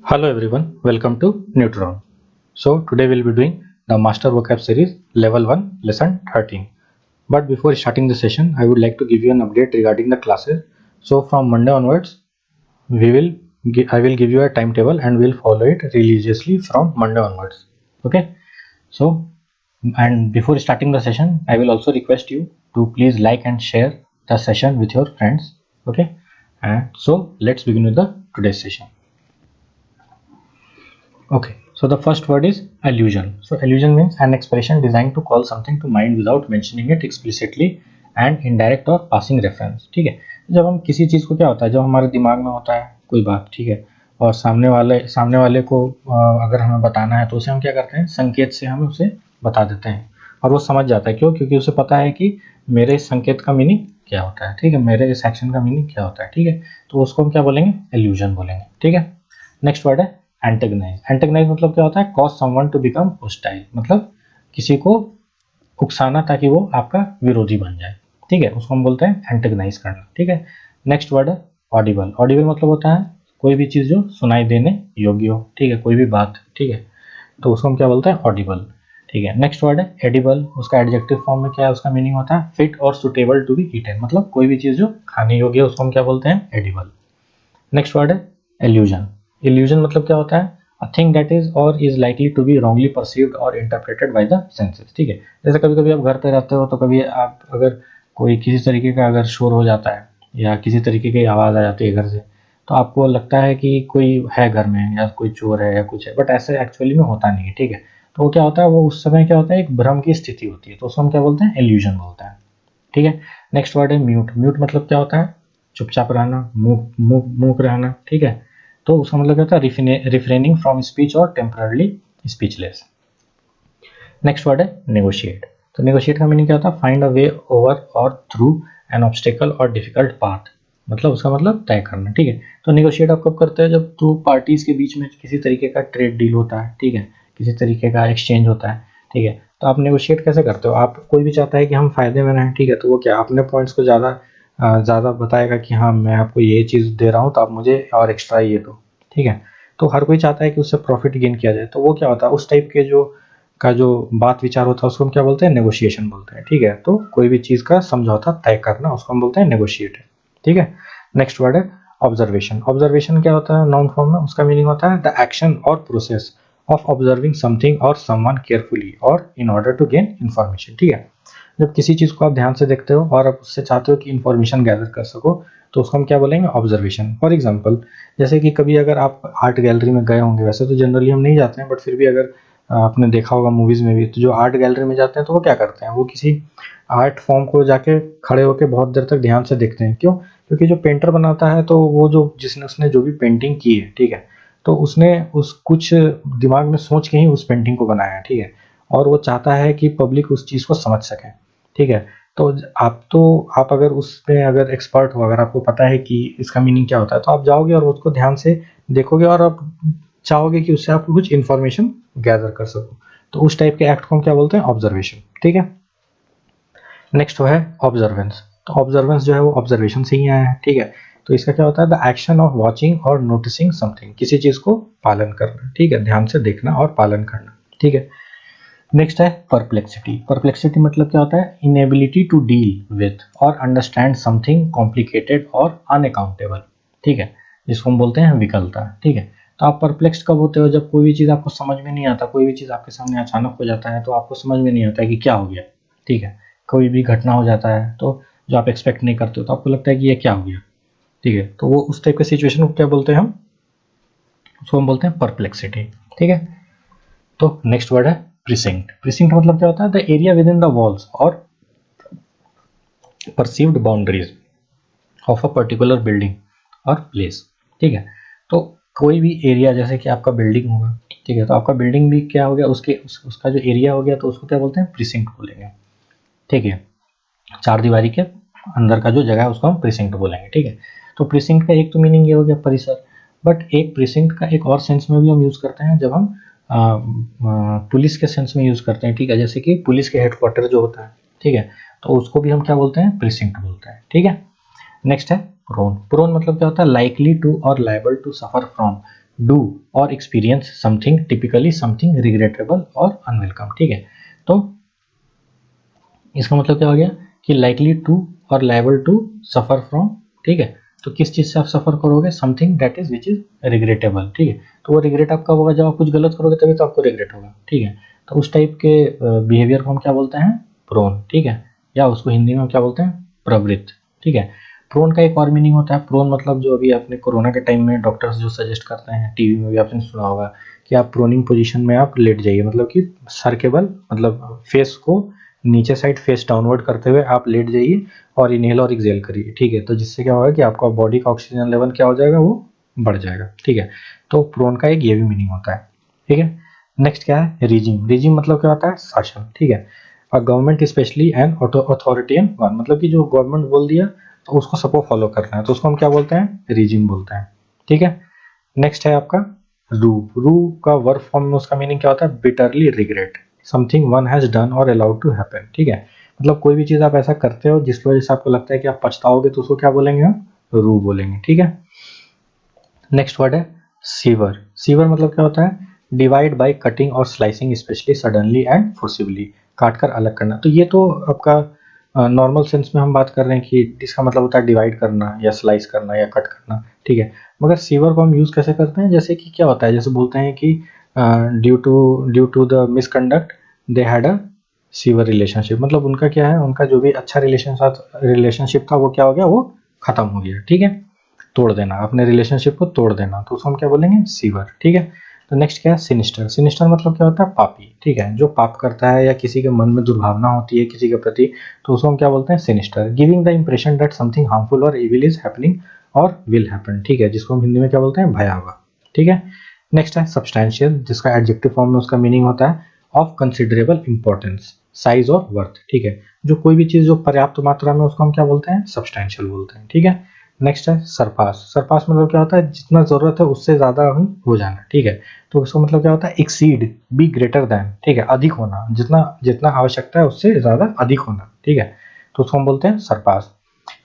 Hello everyone, welcome to Neutron. So today we'll be doing the Master Vocab series Level 1 Lesson 13. But before starting the session, I would like to give you an update regarding the classes. So from Monday onwards, I will give you a timetable and we'll follow it religiously from Monday onwards. Okay. So and before starting the session, I will also request you to please like and share the session with your friends. Okay. And so let's begin with the today's session. Okay, so the first word is allusion. So allusion means an expression designed to call something to mind without mentioning it explicitly and indirect or passing reference. ठीक है, जब हम किसी चीज़ को क्या होता है, जब हमारे दिमाग में होता है कोई बात, ठीक है, और सामने वाले को अगर हमें बताना है तो उसे हम क्या करते हैं, संकेत से हम उसे बता देते हैं और वो समझ जाता है। क्यों? क्योंकि उसे पता है कि मेरे इस संकेत का मीनिंग क्या होता है, ठीक है, मेरे इस एक्शन का मीनिंग क्या होता है, ठीक है, तो उसको हम क्या बोलेंगे, एल्यूजन बोलेंगे। ठीक है, नेक्स्ट वर्ड है एंटेगनाइज। एंटेगनाइज मतलब क्या होता है, cause someone to become hostile, मतलब किसी को उकसाना ताकि वो आपका विरोधी बन जाए। ठीक है, उसको हम बोलते हैं एंटेगनाइज करना। ठीक है, नेक्स्ट वर्ड है ऑडिबल। ऑडिबल मतलब होता है कोई भी चीज जो सुनाई देने योग्य हो, ठीक है, कोई भी बात, ठीक है, तो उसको हम क्या बोलते हैं, ऑडिबल। ठीक है, नेक्स्ट वर्ड है एडिबल। उसका एडजेक्टिव फॉर्म में क्या है, उसका मीनिंग होता है फिट और सुटेबल टू बी ईटन, मतलब कोई भी चीज जो खाने योग्य है उसको हम क्या बोलते हैं, एडिबल। नेक्स्ट वर्ड है एल्यूजन। इल्यूजन मतलब क्या होता है, अ थिंग दैट इज और is likely to be wrongly perceived और इंटरप्रेटेड बाय द सेंसेस। ठीक है, जैसे कभी कभी आप घर पे रहते हो तो कभी आप अगर कोई किसी तरीके का अगर शोर हो जाता है या किसी तरीके की आवाज़ आ जाती है घर से, तो आपको लगता है कि कोई है घर में या कोई चोर है या कुछ है, बट ऐसे एक्चुअली में होता नहीं है। ठीक है, तो वो क्या होता है, वो उस समय क्या होता है, एक भ्रम की स्थिति होती है, तो उसको हम क्या बोलते हैं, एल्यूजन बोलते हैं। ठीक है, नेक्स्ट वर्ड है म्यूट। म्यूट मतलब क्या होता है, चुपचाप रहना, मूक रहना। ठीक है, तो उसका मतलब क्या होता है, रिफ्रेनिंग फ्रॉम स्पीच और टेम्पररली स्पीचलेस। नेक्स्ट वर्ड है नेगोशिएट। तो नेगोशिएट का मीनिंग क्या होता है, फाइंड अ वे ओवर और थ्रू एन ऑब्स्टिकल और डिफिकल्ट पाथ, मतलब उसका मतलब तय करना। ठीक है, तो नेगोशिएट आप कब करते हैं, जब दो पार्टीज के बीच में किसी तरीके का ट्रेड डील होता है, ठीक है, किसी तरीके का एक्सचेंज होता है। ठीक है, तो आप नेगोशिएट कैसे करते हो, आप कोई भी चाहता है कि हम फायदे में रहें, ठीक है, तो वो क्या अपने पॉइंट्स को ज़्यादा बताएगा कि हाँ मैं आपको ये चीज़ दे रहा हूँ तो आप मुझे और एक्स्ट्रा ये दो। ठीक है, तो हर कोई चाहता है कि उससे प्रॉफिट गेन किया जाए, तो वो क्या होता है, उस टाइप के जो बात विचार होता है उसको हम क्या बोलते हैं, नेगोशिएशन बोलते हैं। ठीक है, तो कोई भी चीज़ का समझौता तय करना उसको हम बोलते हैं नेगोशिएट। ठीक है, नेक्स्ट वर्ड है ऑब्जर्वेशन। ऑब्जर्वेशन क्या होता है, नाउन फॉर्म में, उसका मीनिंग होता है द एक्शन और प्रोसेस ऑफ ऑब्जर्विंग समथिंग और समवन केयरफुली और in order to gain information. ठीक है, जब किसी चीज़ को आप ध्यान से देखते हो और आप उससे चाहते हो कि इन्फॉर्मेशन गैदर कर सको, तो उसको हम क्या बोलेंगे, ऑब्जर्वेशन। फॉर एग्जाम्पल, जैसे कि कभी अगर आप आर्ट गैलरी में गए होंगे, वैसे तो जनरली हम नहीं जाते हैं, बट फिर भी अगर आपने देखा होगा मूवीज़ में भी, तो जो आर्ट गैलरी में जाते हैं तो वो क्या करते हैं, वो किसी आर्ट फॉर्म को जाके खड़े होकर बहुत देर तक ध्यान से देखते हैं। क्यों? क्योंकि जो पेंटर बनाता है तो वो जो जिसने उसने जो भी पेंटिंग की है, ठीक है, तो उसने उस कुछ दिमाग में सोच के ही उस पेंटिंग को बनाया है। ठीक है, और वो चाहता है कि पब्लिक उस चीज़ को समझ सके। ठीक है, तो आप अगर उसमें अगर एक्सपर्ट हो, अगर आपको पता है कि इसका मीनिंग क्या होता है, तो आप जाओगे और उसको ध्यान से देखोगे और आप चाहोगे कि उससे आप कुछ इन्फॉर्मेशन गैदर कर सको। तो उस टाइप के एक्ट को हम क्या बोलते हैं, ऑब्जर्वेशन। ठीक है, नेक्स्ट वो है ऑब्जर्वेंस। तो ऑब्जर्वेंस जो है वो ऑब्जर्वेशन से ही आया है। ठीक है, तो इसका क्या होता है, द एक्शन ऑफ वॉचिंग और नोटिसिंग समथिंग, किसी चीज को पालन करना। ठीक है, ध्यान से देखना और पालन करना। ठीक है, नेक्स्ट है परप्लेक्सिटी। परप्लेक्सिटी मतलब क्या होता है, इनएबिलिटी टू डील विथ और अंडरस्टैंड समथिंग कॉम्प्लिकेटेड और अनअकाउंटेबल। ठीक है, जिसको हम बोलते हैं विकलता। ठीक है, तो आप परप्लेक्स कब होते हो, जब कोई भी चीज़ आपको समझ में नहीं आता, कोई भी चीज़ आपके सामने अचानक हो जाता है तो आपको समझ में नहीं आता है कि क्या हो गया। ठीक है, कोई भी घटना हो जाता है तो जो आप एक्सपेक्ट नहीं करते हो, तो आपको लगता है कि ये क्या हो गया। ठीक है, तो वो उस टाइप के सिचुएशन को क्या बोलते हैं, हम उसको हम बोलते हैं परप्लेक्सिटी। ठीक है, तो नेक्स्ट वर्ड है प्रिसिंक्ट। प्रिसिंक्ट मतलब क्या होता है, the area within the walls और perceived boundaries of a particular building और प्लेस। ठीक है, तो कोई भी एरिया, जैसे कि आपका बिल्डिंग होगा, ठीक है, तो आपका बिल्डिंग भी क्या हो गया, उसका जो एरिया हो गया, तो उसको क्या बोलते हैं, प्रिसिंक्ट बोलेंगे। ठीक है, चार दीवारी के अंदर का जो जगह है उसको हम प्रिसिंक्ट बोलेंगे। ठीक है, तो प्रिसिंक्ट का एक तो मीनिंग ये हो गया परिसर, बट एक प्रिसिंक्ट का एक और सेंस में भी हम यूज़ करते हैं, जब हम पुलिस के सेंस में यूज़ करते हैं। ठीक है, जैसे कि पुलिस के हेडक्वार्टर जो होता है, ठीक है, तो उसको भी हम क्या बोलते हैं, प्रिसिंक्ट बोलते हैं। ठीक है, नेक्स्ट है प्रोन। प्रोन मतलब क्या होता है, likely to or liable to suffer from, do or experience something, typically something regrettable or unwelcome. ठीक है, तो इसका मतलब क्या हो गया कि likely to or liable to suffer from. ठीक है, तो किस चीज़ से आप सफ़र करोगे, something that is which is regrettable. ठीक है, तो वो रिग्रेट आपका होगा जब आप कुछ गलत करोगे तभी तो आपको रिग्रेट होगा। ठीक है, तो उस टाइप के बिहेवियर को हम क्या बोलते हैं, प्रोन। ठीक है, या उसको हिंदी में हम क्या बोलते हैं, प्रवृत्त। ठीक है, प्रोन का एक और मीनिंग होता है, प्रोन मतलब जो अभी आपने कोरोना के टाइम में डॉक्टर्स जो सजेस्ट करते हैं, टीवी में भी आपने सुना होगा कि आप प्रोनिंग पोजीशन में आप लेट जाइए, मतलब कि सर के बल, मतलब फेस को नीचे साइड फेस डाउनवर्ड करते हुए आप लेट जाइए और इनहेल और एक्सेल करिए। ठीक है, तो जिससे क्या होगा कि आपका बॉडी का ऑक्सीजन लेवल क्या हो जाएगा, वो बढ़ जाएगा। ठीक है, तो प्रोन का एक ये भी मीनिंग होता है। ठीक है, नेक्स्ट क्या है, रीजिम। रीजिम मतलब क्या होता है, शासन। ठीक है, और गवर्नमेंट स्पेशली एन अथॉरिटियन वन, मतलब कि जो गवर्नमेंट बोल दिया तो उसको सबको फॉलो करना है, तो उसको हम क्या बोलते हैं, रीजिम बोलते हैं। ठीक है, नेक्स्ट है आपका रू। रू का वर्ब फॉर्म में उसका मीनिंग क्या होता है, bitterly regret something one has done और अलाउड टू हैपन। ठीक है, मतलब कोई भी चीज आप ऐसा करते हो जिसकी वजह से आपको लगता है कि आप पछताओगे, तो उसको क्या बोलेंगे हम, रू बोलेंगे। ठीक है, नेक्स्ट वर्ड है सीवर। सीवर मतलब क्या होता है, डिवाइड बाय कटिंग और slicing specially suddenly and forcibly, काट कर अलग करना। तो ये तो आपका नॉर्मल सेंस में हम बात कर रहे हैं कि इसका मतलब होता है डिवाइड करना या स्लाइस करना या कट करना। ठीक है, मगर सीवर को हम यूज कैसे करते हैं, जैसे कि क्या होता है, जैसे बोलते हैं कि due to the misconduct they had a severe relationship, मतलब उनका क्या है, उनका जो भी अच्छा रिलेशनशिप था वो क्या हो गया, वो खत्म हो गया। ठीक है, तोड़ देना, अपने रिलेशनशिप को तोड़ देना, तो उसको हम क्या बोलेंगे, सीवर। ठीक है, तो नेक्स्ट क्या है, सिनिस्टर। सिनिस्टर मतलब क्या होता है, पापी। ठीक है, जो पाप करता है या किसी के मन में दुर्भावना होती है किसी के प्रति, तो उसको हम क्या बोलते हैं, sinister. Giving the impression that something harmful और इविल इज हैपनिंग और विल हैपन। ठीक है, जिसको हम हिंदी में क्या बोलते हैं, भयावह। ठीक है, नेक्स्ट है सब्सटैंशियल, जिसका एडजेक्टिव फॉर्म में उसका मीनिंग होता है ऑफ कंसिडरेबल इंपॉर्टेंस, साइज और वर्थ। ठीक है, जो कोई भी चीज जो पर्याप्त मात्रा में, उसको हम क्या बोलते हैं, सब्सटैंशियल बोलते हैं। ठीक है, नेक्स्ट है सरपास। सरपास मतलब क्या होता है, जितना जरूरत है उससे ज्यादा ही हो जाना। ठीक है, तो इसका मतलब क्या होता है, एक्सीड, बी ग्रेटर देन। ठीक है, अधिक होना, जितना जितना आवश्यकता है उससे ज्यादा अधिक होना। ठीक है, तो उसको हम बोलते हैं सरपास।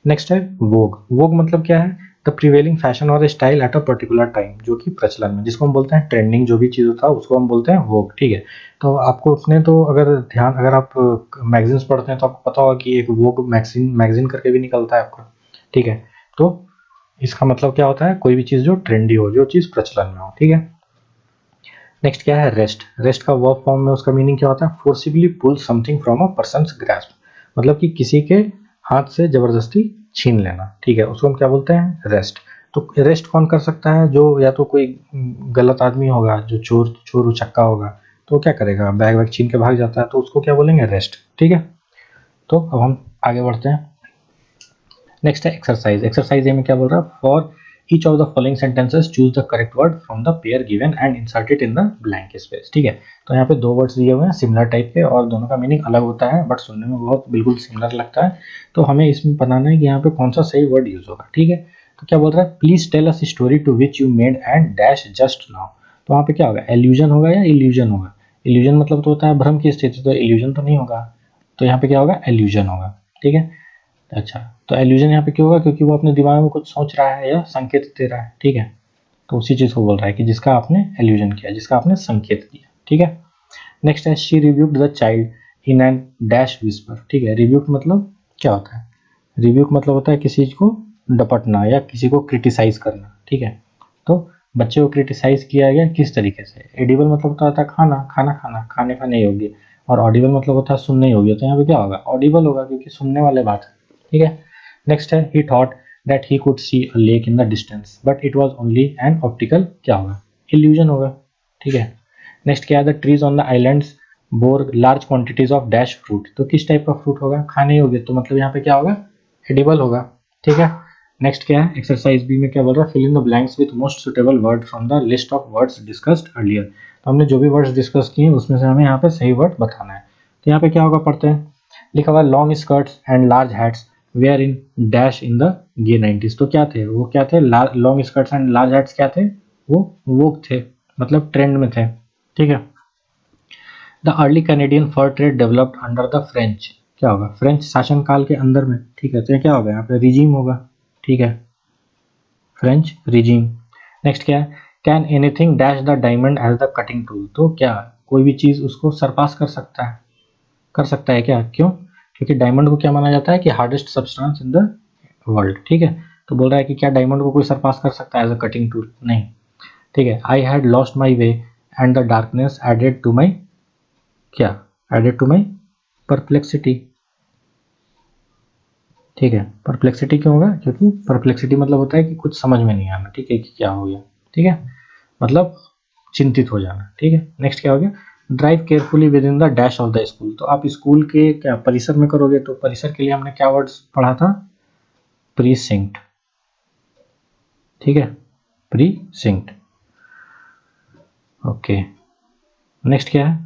नेक्स्ट है वोग। वोग मतलब क्या है, द प्रिवेलिंग फैशन और style at a particular time, जो कि प्रचलन में, जिसको हम बोलते हैं ट्रेंडिंग, जो भी चीज होता है उसको हम बोलते हैं वोग। ठीक है, तो आपको अपने तो अगर आप मैगजीन्स पढ़ते हैं तो आपको पता होगा कि एक वोग मैगजीन मैगजीन करके भी निकलता है आपका। ठीक है, तो इसका मतलब क्या होता है, कोई भी चीज जो ट्रेंडी हो, जो चीज प्रचलन में हो। ठीक है, नेक्स्ट क्या है, रेस्ट। रेस्ट का वर्ब फॉर्म में उसका मीनिंग क्या होता है, forcibly pull something from a person's grasp, मतलब कि किसी के हाथ से जबरदस्ती छीन लेना। ठीक है, उसको हम क्या बोलते हैं, रेस्ट। तो रेस्ट कौन कर सकता है, जो या तो कोई गलत आदमी होगा, जो चोर चोर उचक्का होगा, तो वो क्या करेगा, बैग वैग छीन के भाग जाता है, तो उसको क्या बोलेंगे, रेस्ट। ठीक है, तो अब हम आगे बढ़ते हैं। नेक्स्ट है एक्सरसाइज। एक्सरसाइज में क्या बोल रहा है, for each of the following sentences choose the correct word from the pair given and insert it in the blank space. ठीक है, तो यहाँ पे दो वर्ड्स दिए हुए हैं सिमिलर टाइप के, और दोनों का मीनिंग अलग होता है, बट सुनने में बहुत बिल्कुल सिमिलर लगता है। तो हमें इसमें बताना है कि यहाँ पे कौन सा सही वर्ड यूज होगा। ठीक है, तो क्या बोल रहा है, please tell us story to which you made and dash just now. तो वहाँ पे क्या होगा, एल्यूजन होगा या इल्यूजन होगा। इल्यूजन मतलब तो होता है भ्रम की स्थिति, तो इल्यूजन तो नहीं होगा, तो यहाँ पे क्या होगा, एल्यूजन होगा। ठीक है, अच्छा, तो एल्यूजन यहाँ पे क्यों होगा, क्योंकि वो अपने दिमाग में कुछ सोच रहा है या संकेत दे रहा है। ठीक है, तो उसी चीज को बोल रहा है कि जिसका आपने एल्यूजन किया, जिसका आपने संकेत दिया। ठीक है, नेक्स्ट है she reviewed the child in an dash whisper. ठीक है, रिव्यूड मतलब क्या होता है, रिव्यूड मतलब होता है किसी चीज को डपटना या किसी को क्रिटिसाइज करना। ठीक है, तो बच्चे को क्रिटिसाइज किया गया किस तरीके से। एडिबल मतलब होता है खाना, खाना खाना, खाने खाने योग्य, और ऑडिबल मतलब होता है सुनने योग्य, तो यहाँ पे क्या होगा, ऑडिबल होगा, क्योंकि सुनने वाले बात है। ठीक है, नेक्स्ट है ही thought that he could see a lake in the distance but it was only an optical, क्या होगा, इल्यूजन होगा। ठीक है, नेक्स्ट क्या है, the trees on the islands bore large quantities of dash fruit. तो किस टाइप का फ्रूट होगा, खाने योग्य, तो मतलब यहाँ पे क्या होगा, एडिबल होगा। ठीक है, नेक्स्ट क्या है, एक्सरसाइज बी में क्या बोल रहा है, fill in the blanks with most suitable word from the list of words discussed earlier. तो हमने जो भी वर्ड्स डिस्कस किए उसमें से हमें यहाँ पे सही वर्ड बताना है। तो यहाँ पे क्या होगा, पढ़ते हैं, लिखा हुआ long skirts and large hats were in dash in the gay 90s। तो क्या थे वो, क्या थे, long skirts and large hats क्या थे, वो थे, मतलब ट्रेंड में थे। ठीक है, the early Canadian fur trade developed under the French, क्या होगा, फ्रेंच शासनकाल के अंदर में। ठीक है, तो ये क्या होगा, यहाँ पे रिजीम होगा। ठीक है, फ्रेंच रिजीम। नेक्स्ट क्या है, can anything dash the diamond as the cutting tool, तो क्या कोई भी चीज़ उसको सरपास कर सकता है क्या? क्यों? क्योंकि डायमंड को क्या माना जाता है कि hardest substance in the world, ठीक है। तो बोल रहा है कि क्या डायमंड को कोई सरपास कर सकता है एज अ कटिंग टूल? नहीं, ठीक है। I had lost my way and the darkness added to my, क्या एडेड टू माई परप्लेक्सिटी, ठीक है। परप्लेक्सिटी क्यों होगा? क्योंकि परप्लेक्सिटी मतलब होता है कि कुछ समझ में नहीं आना, ठीक है, कि क्या हो गया, ठीक है, मतलब चिंतित हो जाना, ठीक है। नेक्स्ट क्या हो गया? Drive carefully with in the dash of the school, तो आप स्कूल के क्या परिसर में करोगे, तो परिसर के लिए हमने क्या वर्ड्स पढ़ा था? प्रीसिंक्ट, ठीक है, प्रीसिंक्ट, ओके। नेक्स्ट क्या है?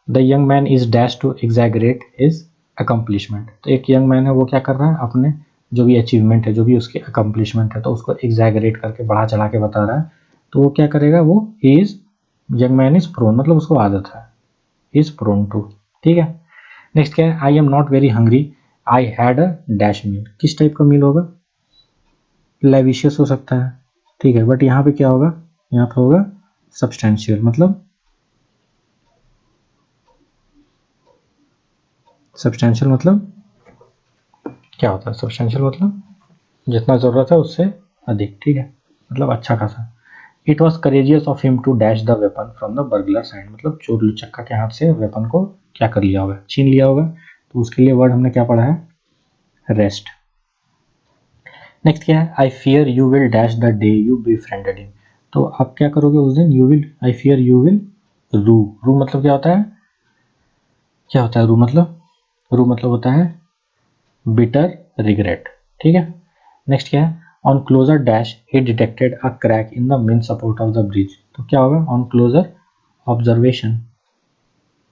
The young man is dash to exaggerate his accomplishment, तो एक यंग मैन है वो क्या कर रहा है? अपने जो भी अचीवमेंट है, जो भी उसके अकम्पलिशमेंट है, तो उसको एग्जैगरेट करके बढ़ा चढ़ा के बता रहा है। तो वो क्या करेगा? वो is, young man is prone, मतलब उसको आदत है, इज प्रोन टू, ठीक है। नेक्स्ट क्या है? I am not very hungry, I had a dash meal, किस टाइप का मील होगा? लेविशियस हो सकता है, ठीक है, बट यहाँ पे क्या होगा? यहाँ पे होगा सब्सटेंशियल, मतलब सब्सटेंशियल मतलब क्या होता है? सब्सटेंशियल मतलब जितना ज़रूरत है उससे अधिक, ठीक है, मतलब अच्छा खासा। It was courageous of him to dash the weapon from the burglar's hand, मतलब चोर लुचक्का के हाथ से वेपन को क्या कर लिया होगा? छीन लिया होगा। तो उसके लिए वर्ड हमने क्या पढ़ा है? रेस्ट। नेक्स्ट क्या है? I fear you will dash the day you befriended him, तो आप क्या करोगे उस दिन? You will, I fear you will रू, रू मतलब क्या होता है? क्या होता है रू मतलब? रू मतलब होता है बिटर रिग्रेट, ठीक है। नेक्स्ट क्या है? On closer dash he detected a crack in the main support of the bridge, तो क्या होगा? ऑन क्लोजर ऑब्जर्वेशन,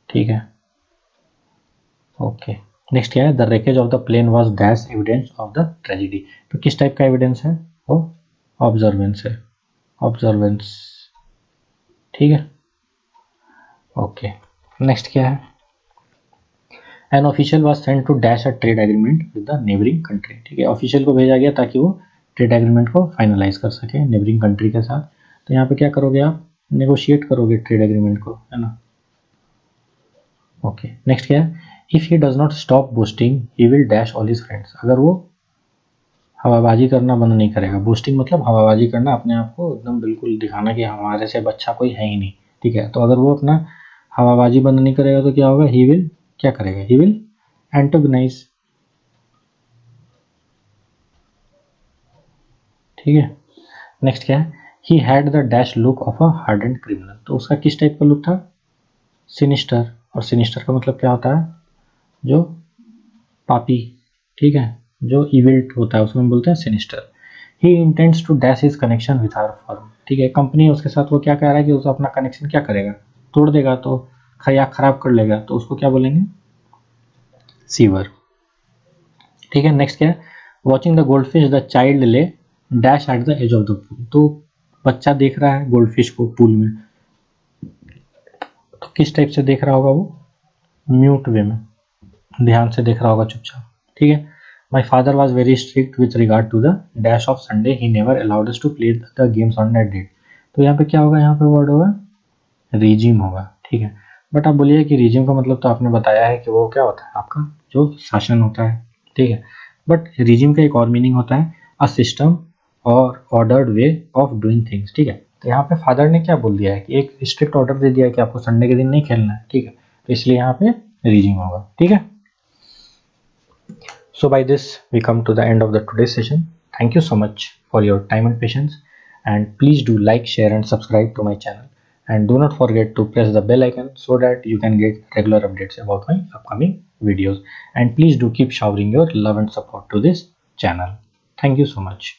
ठीक है, ओके। नेक्स्ट क्या है? The wreckage of the plane was dash evidence of the tragedy, तो किस टाइप का एविडेंस है? वो ऑब्जर्वेंस है, ऑब्जर्वेंस, ठीक है, ओके। नेक्स्ट क्या है? An official was sent to dash a trade agreement with the neighbouring country, ठीक है, ऑफिशियल को भेजा गया ताकि वो ट्रेड एग्रीमेंट को फाइनलाइज कर सके नेबरिंग कंट्री के साथ। तो यहाँ पे क्या करोगे आप? नेगोशिएट करोगे ट्रेड एग्रीमेंट को, है ना, ओके। नेक्स्ट क्या है? If he does not stop boasting he will dash all his friends, अगर वो हवाबाजी करना बंद नहीं करेगा, बूस्टिंग मतलब हवाबाजी करना, अपने आप को एकदम बिल्कुल दिखाना कि हमारे से अच्छा कोई है ही नहीं, ठीक है। तो अगर वो अपना हवाबाजी बंद नहीं करेगा तो क्या होगा? ही विल क्या करेगा? ही विल एंटोगनाइज, ठीक है। नेक्स्ट क्या है? He had the dash look of a hardened criminal, तो उसका किस टाइप का लुक था? सिनिस्टर, और सिनिस्टर का मतलब क्या होता है? जो पापी, ठीक है, जो इविल होता है उसको हम बोलते हैं sinister. He intends to dash his connection with our firm, ठीक है, कंपनी उसके साथ वो क्या कह रहा है कि उसको अपना कनेक्शन क्या करेगा? तोड़ देगा, तो या खराब कर लेगा, तो उसको क्या बोलेंगे? सीवर, ठीक है। नेक्स्ट क्या है? Watching the goldfish the child lay dash at the edge of the pool, तो बच्चा देख रहा है गोल्ड फिश को पूल में, तो किस टाइप से देख रहा होगा वो? म्यूट वे में, ध्यान से देख रहा होगा, चुपचाप, ठीक है। My father was very strict with regard to the dash of Sunday, he never allowed us to play the games on that date, तो यहाँ पे क्या होगा? यहाँ पे वर्ड होगा रिजिम होगा, ठीक है। बट आप बोलिए कि रिजिम का मतलब तो आपने बताया है कि वो क्या होता है? आपका जो शासन होता है, ठीक है। बट रिजिम का एक और मीनिंग होता है अ सिस्टम और ordered way of doing things, ठीक है। तो यहाँ पे फादर ने क्या बोल दिया है कि एक स्ट्रिक्ट ऑर्डर दे दिया है कि आपको संडे के दिन नहीं खेलना है, ठीक है, तो इसलिए यहाँ पे रिजिम होगा, ठीक है। So by this we come to the end of the today's session. Thank you so much for your time and patience, and please do like, share and subscribe to my channel, and do not forget to press the bell icon so that you can get regular updates about my upcoming videos, and please do keep showering your love and support to this channel. Thank you so much.